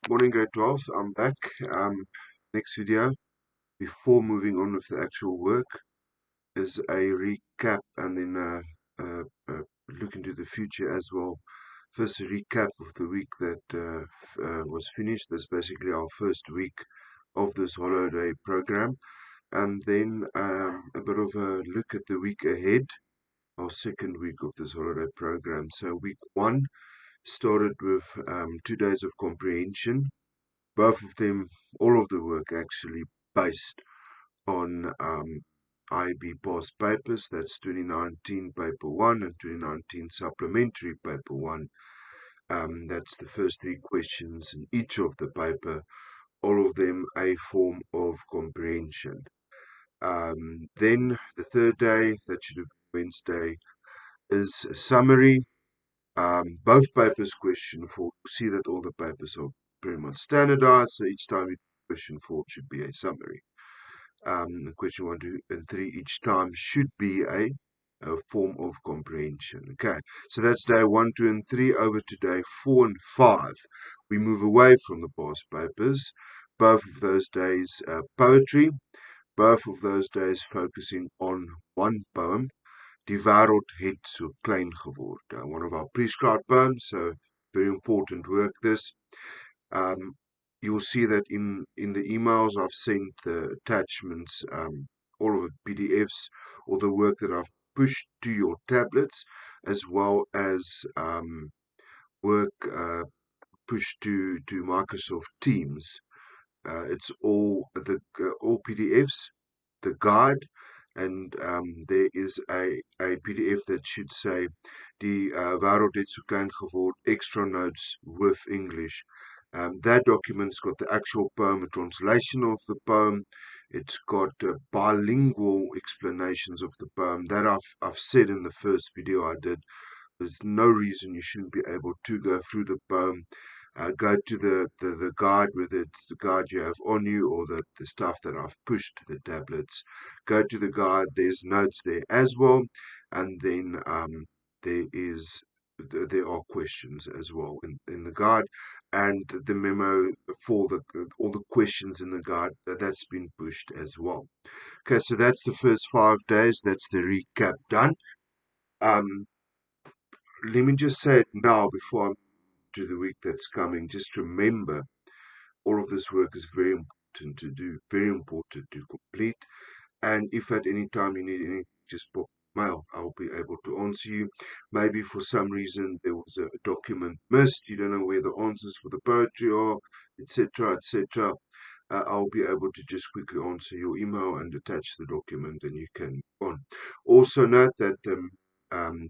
Morning, grade 12s. I'm back. Next video, before moving on with the actual work, is a recap and then look into the future as well. First, a recap of the week that was finished. That's basically our first week of this holiday program. And then a bit of a look at the week ahead, our second week of this holiday program. So, week one started with 2 days of comprehension. Both of them, all of the work actually based on IB past papers. That's 2019 paper 1 and 2019 supplementary paper 1. That's the first three questions in each of the paper, all of them a form of comprehension. Then the third day, that should have been Wednesday, is a summary. Both papers question 4. See that all the papers are pretty much standardized, so each time you do question 4 it should be a summary. Question 1, 2, and 3 each time should be a form of comprehension. Okay, so that's day 1, 2, and 3. Over to day 4 and 5. We move away from the past papers. Both of those days poetry. Both of those days focusing on one poem. Die wêreld het so klein geword. One of our prescribed poems, so very important work this. You'll see that in the emails I've sent, the attachments, all of the PDFs, or the work that I've pushed to your tablets, as well as work pushed to Microsoft Teams. It's all PDFs, the guide, and there is a PDF that should say Die wêreld het so klein geword, extra notes with English. That document's got the actual poem, a translation of the poem. It's got bilingual explanations of the poem. That I've said in the first video I did. There's no reason you shouldn't be able to go through the poem. Go to the guide, whether it's the guide you have on you or the stuff that I've pushed to the tablets. Go to the guide, there's notes there as well, and then there are questions as well in the guide, and the memo for all the questions in the guide that's been pushed as well. Okay, so that's the first 5 days. That's the recap done. Let me just say it now before I to the week that's coming. Just remember, all of this work is very important to do, very important to complete. And if at any time you need anything, just pop mail. I'll be able to answer you. Maybe for some reason there was a document missed. You don't know where the answers for the poetry are, etc., etc. I'll be able to just quickly answer your email and attach the document, and you can move on. Also note that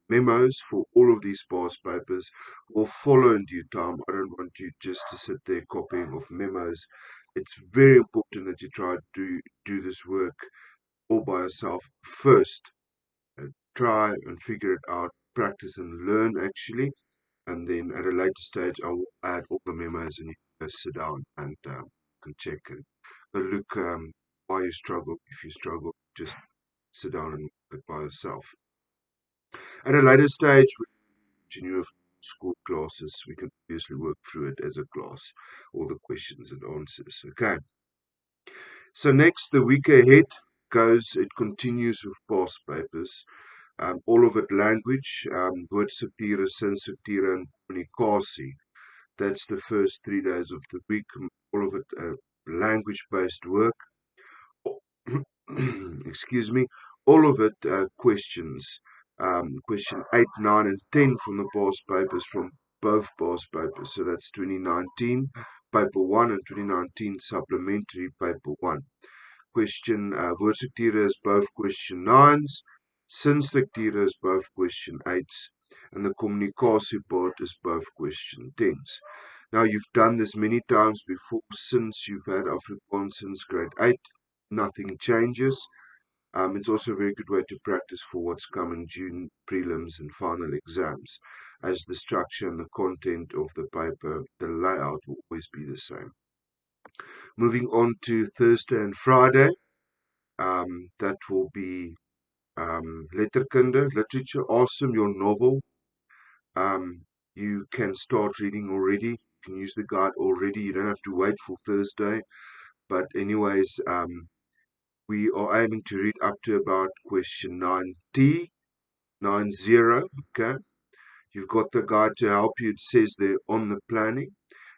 memos for all of these past papers will follow in due time. I don't want you just to sit there copying of memos. It's very important that you try to do this work all by yourself first. Try and figure it out, practice and learn actually, and then at a later stage I will add all the memos and you can sit down and can check and look why you struggle. If you struggle, just sit down and look by yourself. At a later stage, we continue with school classes. We can obviously work through it as a class, all the questions and answers. Okay. So next, the week ahead it continues with past papers. All of it language, woordstrukture, sinstrukture, and kommunikasie. That's the first 3 days of the week. All of it language-based work. Excuse me. All of it questions. Question 8, 9, and 10 from the past papers, from both past papers. So that's 2019 paper 1 and 2019 supplementary paper 1. Question woordstrukture is both question 9s, sinstrukture is both question 8s, and the kommunikasie part is both question 10s. Now, you've done this many times before since you've had Afrikaans since grade 8. Nothing changes. It's also a very good way to practice for what's coming, June prelims and final exams, as the structure and the content of the paper, the layout will always be the same. Moving on to Thursday and Friday, that will be letterkunde, literature. Awesome, your novel. You can start reading already. You can use the guide already. You don't have to wait for Thursday. But anyways, we are aiming to read up to about question 90, okay? You've got the guide to help you. It says there on the planning.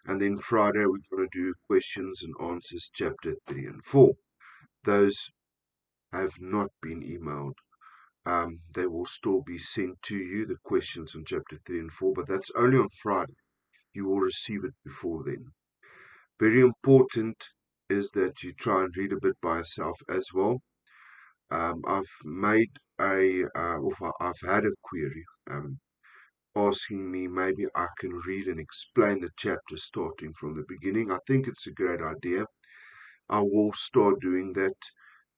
And then Friday, we're going to do questions and answers, chapter 3 and 4. Those have not been emailed. They will still be sent to you, the questions on chapter 3 and 4, but that's only on Friday. You will receive it before then. Very important is that you try and read a bit by yourself as well. I've made I've had a query asking me maybe I can read and explain the chapter starting from the beginning. I think it's a great idea. I will start doing that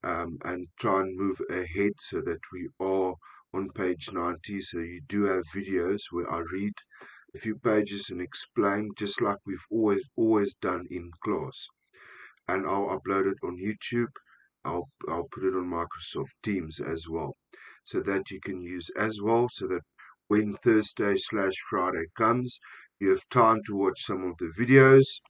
and try and move ahead so that we are on page 90. So you do have videos where I read a few pages and explain, just like we've always done in class. And I'll upload it on YouTube. I'll put it on Microsoft Teams as well, so that you can use as well, so that when Thursday/Friday comes, you have time to watch some of the videos.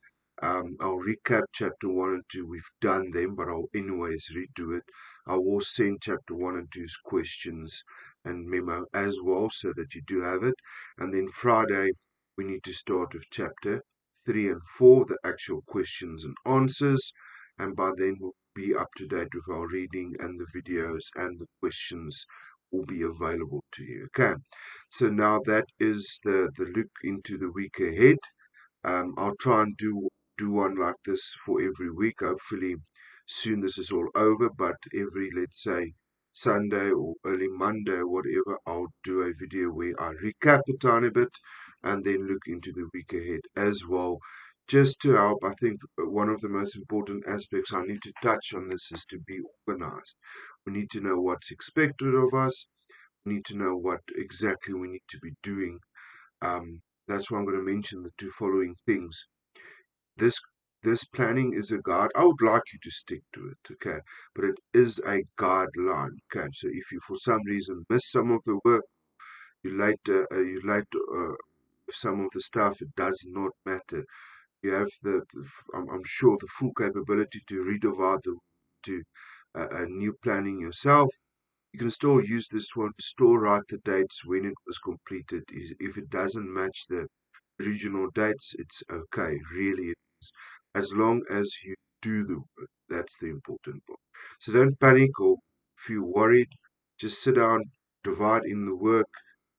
I'll recap chapter 1 and 2. We've done them, but I'll anyways redo it. I will send chapter 1 and 2's questions and memo as well, so that you do have it. And then Friday, we need to start with chapter 3 and 4, the actual questions and answers. And by then, we'll be up to date with our reading, and the videos and the questions will be available to you. Okay, so now that is the look into the week ahead. I'll try and do one like this for every week. Hopefully soon this is all over, but every, let's say, Sunday or early Monday or whatever, I'll do a video where I recap a tiny bit and then look into the week ahead as well. Just to help, I think one of the most important aspects I need to touch on this is to be organized. We need to know what's expected of us. We need to know what exactly we need to be doing. That's why I'm going to mention the two following things. This planning is a guide. I would like you to stick to it, okay? But it is a guideline, okay? So if you for some reason miss some of the work, you late some of the stuff, it does not matter. You have I'm sure, the full capability to redivide to a new planning yourself. You can still use this one to still write the dates when it was completed. If it doesn't match the original dates, it's okay, really it is. As long as you do the work, that's the important part. So don't panic or feel worried. Just sit down, divide in the work,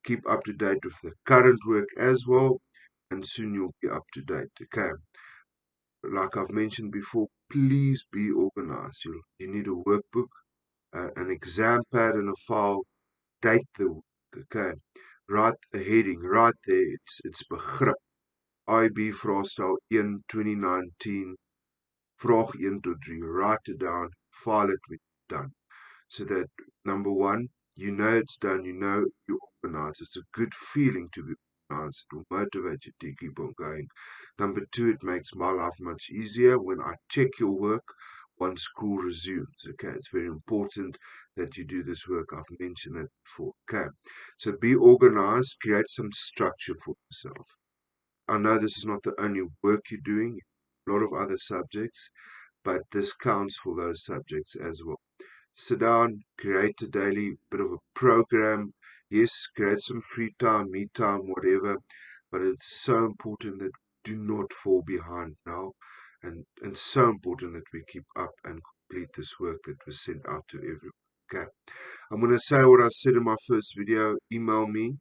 keep up to date with the current work as well, and soon you'll be up to date. Okay. Like I've mentioned before, please be organized. You need a workbook, an exam pad, and a file. Date the work. Okay. Write a heading right there. It's begrip. IB vraestel 1 2019, vraag 1 tot 3. Write it down, file it when you're done. So that, number one, you know it's done, you know you're organized. It's a good feeling to be organized. It will motivate you to keep on going. Number two, it makes my life much easier when I check your work once school resumes. Okay, it's very important that you do this work. I've mentioned it before. Okay, so be organized, create some structure for yourself. I know this is not the only work you're doing, a lot of other subjects, but this counts for those subjects as well. Sit down, create a daily bit of a program. Yes, create some free time, me time, whatever, but it's so important that we do not fall behind now, and so important that we keep up and complete this work that was sent out to everyone. Okay, I'm going to say what I said in my first video. Email me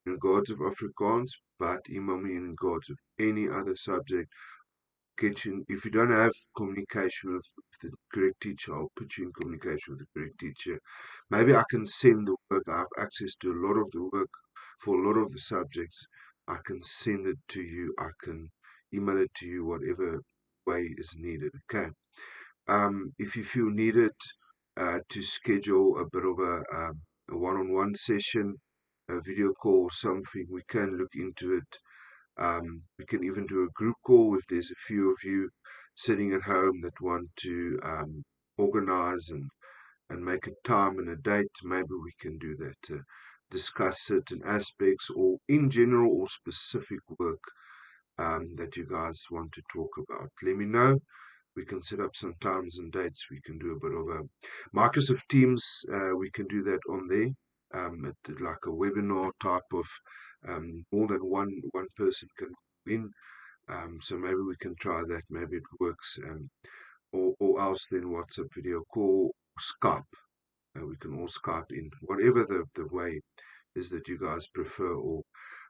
in regards of Afrikaans, but email me in regards of any other subject. If you don't have communication with the correct teacher, I'll put you in communication with the correct teacher. Maybe I can send the work. I have access to a lot of the work for a lot of the subjects. I can send it to you. I can email it to you, whatever way is needed. Okay. If you feel needed to schedule a bit of a one-on-one session, a video call or something, we can look into it. We can even do a group call if there's a few of you sitting at home that want to organize and make a time and a date. Maybe we can do that to discuss certain aspects or in general or specific work that you guys want to talk about. Let me know. We can set up some times and dates. We can do a bit of a Microsoft Teams. We can do that on there. Like a webinar type of more than one person can in. So maybe we can try that. Maybe it works. Or else then WhatsApp video call, Skype. We can all Skype in, whatever the way is that you guys prefer, or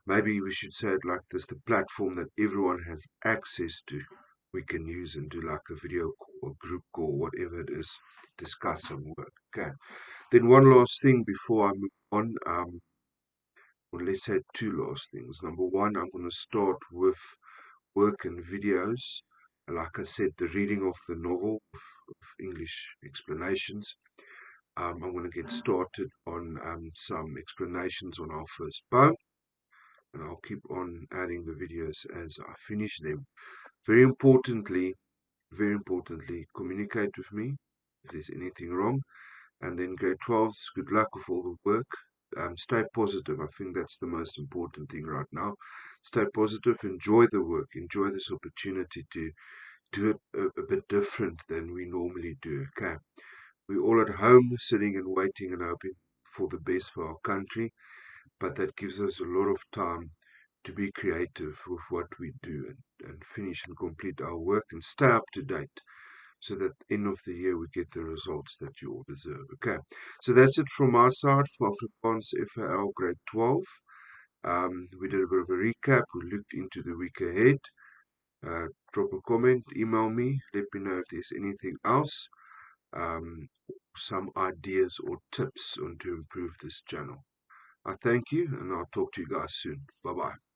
maybe we should say it like this: the platform that everyone has access to, we can use and do like a video call or group call, whatever it is, discuss some work. Okay. Then one last thing before I move on, or let's say two last things. Number one, I'm going to start with work and videos. Like I said, the reading of the novel of English explanations. I'm going to get started on some explanations on our first poem, and I'll keep on adding the videos as I finish them. Very importantly, communicate with me if there's anything wrong. And then grade 12s, good luck with all the work. Stay positive. I think that's the most important thing right now. Stay positive, enjoy the work, enjoy this opportunity to do it a bit different than we normally do. Okay. We're all at home sitting and waiting and hoping for the best for our country, but that gives us a lot of time to be creative with what we do, and finish and complete our work and stay up to date so that end of the year we get the results that you all deserve. Okay, so that's it from my side for Afrikaans FAL grade 12. We did a bit of a recap. We looked into the week ahead. Drop a comment, email me, let me know if there's anything else, some ideas or tips on to improve this channel. I thank you, and I'll talk to you guys soon. Bye bye.